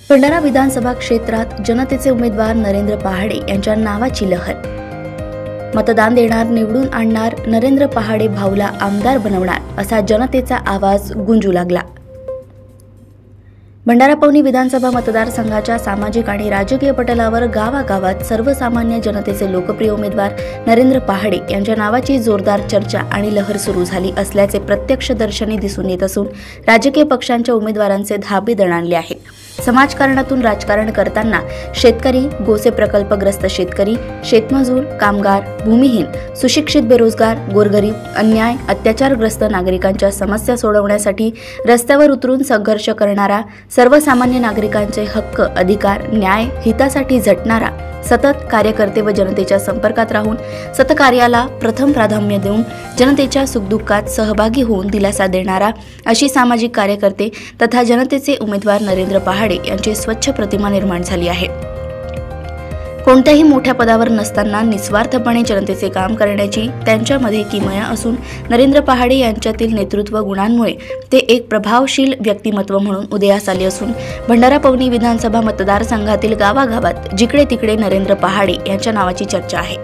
भंडारा विधानसभा क्षेत्रात जनतेचे उमेदवार नरेंद्र पहाडे यांच्या नावाची लहर। मतदान देणार, निवडून आणणार, नरेंद्र पहाडे भाऊला आमदार बनवणार असा जनतेचा आवाज गुंजू लागला। भंडारा पवनी विधानसभा मतदारसंघाच्या सामाजिक आणि राजकीय पटलावर गावागावात सर्वसामान्य जनतेचे लोकप्रिय उमेदवार नरेंद्र पहाडे यांच्या नावाची जोरदार चर्चा आणि लहर सुरू झाली असल्याचे प्रत्यक्षदर्शनी दिसून येत असून राजकीय पक्षांच्या उमेदवारांचे धाबे दणाणले आहेत। समाजकारणातून राजकारण करताना शेतकरी, गोसे प्रकल्पग्रस्त शेतकरी, शेतमजूर, कामगार, भूमिहीन, सुशिक्षित बेरोजगार, गोरगरीब, अन्याय, अत्याचारग्रस्त नागरिकांच्या समस्या सोडवण्यासाठी रस्त्यावर उतरून संघर्ष करणारा, सर्वसामान्य नागरिकांचे हक्क, अधिकार, न्याय, हितासाठी झटणारा, सतत कार्यकर्ते व जनतेच्या संपर्कात राहून सतकार्याला प्रथम प्राधान्य देऊन जनतेच्या सुखदुःखात सहभागी होऊन दिलासा देणारा अशी सामाजिक कार्यकर्ते तथा जनतेचे उमेदवार नरेंद्र पहाडे यांची स्वच्छ प्रतिमा निर्माण झाली आहे। कोणत्याही मोठ्या पदावर नसताना निस्वार्थपणे जनतेचे काम करण्याची त्यांच्यामध्ये किमया असून नरेंद्र पहाडे यांच्यातील नेतृत्व गुणांमुळे ते एक प्रभावशील व्यक्तिमत्व म्हणून उदयास आले असून भंडारा पवनी विधानसभा मतदारसंघातील गावागावात जिकडे तिकडे नरेंद्र पहाडे यांच्या नावाची चर्चा आहे।